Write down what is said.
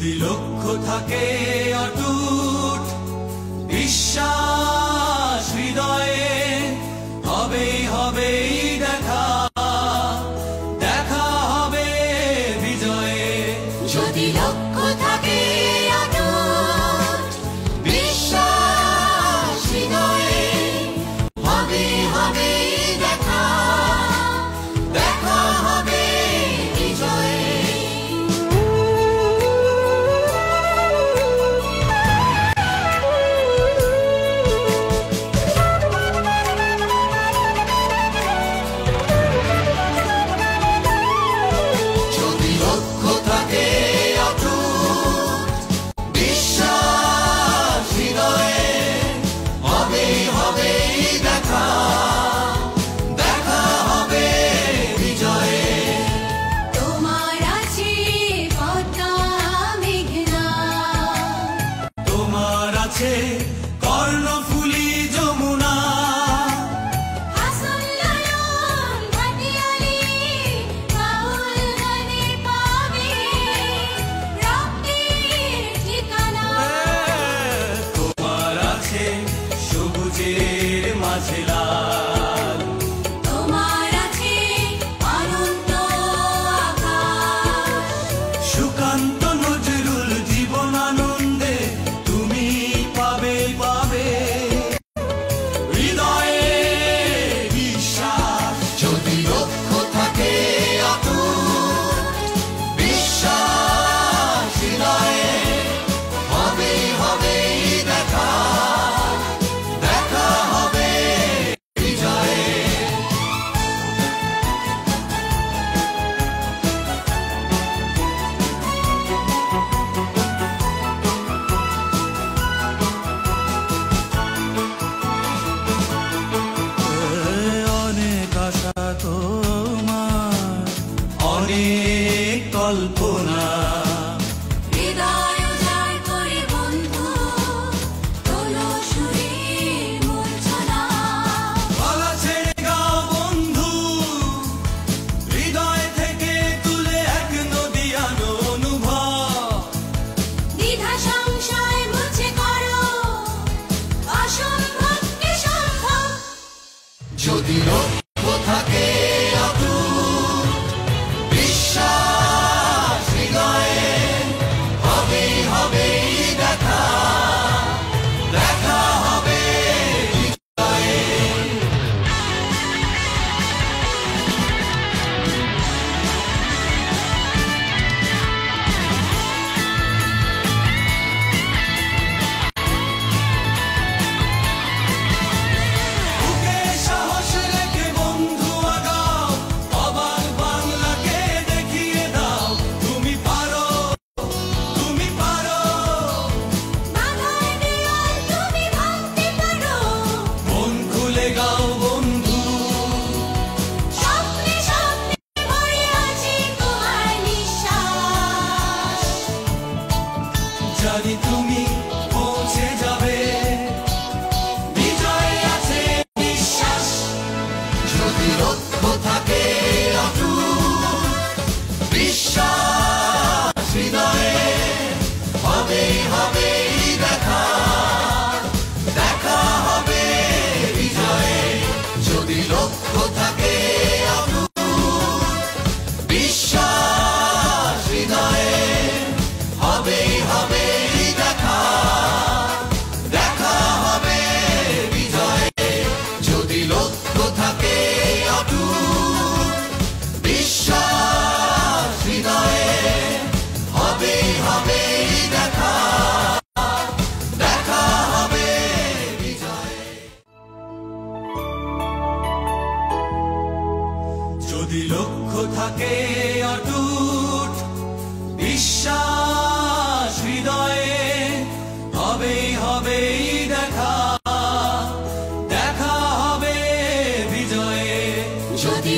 যদি লক্ষ্য থাকে অটুট বিশ্বাস হৃদয়ে, হবেই হবেই দেখা, দেখা হবে বিজয়ে। যদি লক্ষ্য থাকে অটুট বিশ্বাস হৃদয়ে, হবেই হবেই দেখা, দেখা হবে বিজয়ে। যদি লক্ষ্য থাকে অটুট বিশ্বাস হৃদয়ে, হবেই হবেই দেখা, দেখা হবে বিজয়ে। তোমার আছে পদ্মা মেঘনা, তোমার আছে কর্ণফুলী যমুনা, হাসন লালন ভাটিয়ালি বাউল গানে পাবে রক্তির ঠিকানা। তোমার আছে সবুজের মাঝে লাল, তোমার আছে অনন্ত আকাশ, সুকান্ত নজরুল জীবনানন্দে তুমি পাবে পাবে হৃদয়ে বিশ্বাস। যদি লক্ষ্য থাকে অটুট বিশ্বাস হৃদয়ে, হবেই হবেই দেখা, দেখা হবে বিজয়ে। অনেক আশা তোমার, অনেক কল্পনা, হৃদয় উজাড় করে বন্ধু তোলো সুরের মূর্ছনা। গলা ছেড়ে গাও বন্ধু, হৃদয় থেকে তুলে এক নদীয়ানো অনুভব। দ্বিধা সংশয় মুছে করো অসম্ভবকে সম্ভব। যদি লক্ষ্য থাকে অটুট বিশ্বাস হৃদয়ে, হবেই হবেই দেখা, দেখা হবে বিজয়ে। বুকে সাহস রেখে বন্ধু আগাও, অবাক বাংলাকে দেখিয়ে দাও তুমি পারো, তুমি পারো। বাধার দেয়াল তুমি ভাঙতে পারো, মন খুলে গাও বন্ধু, স্বপ্নে স্বপ্নে ভরে আছে তোমার নিঃশ্বাস। জানি তুমি পৌঁছে যাবে, বিজয় আছে বিশ্বাস। যদি লক্ষ্য থাকে অটুট বিশ্বাস হৃদয়ে, হবেই হবেই দেখা, দেখা হবে বিজয়ে। যদি লক্ষ্য থাকে অটুট বিশ্বাস হৃদয়ে, হবেই হবেই দেখা, দেখা হবে বিজয়ে। যদি লক্ষ্য থাকে অটুট বিশ্বাস হৃদয়ে, হবেই হবেই দেখা, দেখা হবে বিজয়ে। যদি লক্ষ্য থাকে অটুট বিশ্বাস হৃদয়ে, হবেই হবেই দেখা, দেখা হবে বিজয়ে। যদি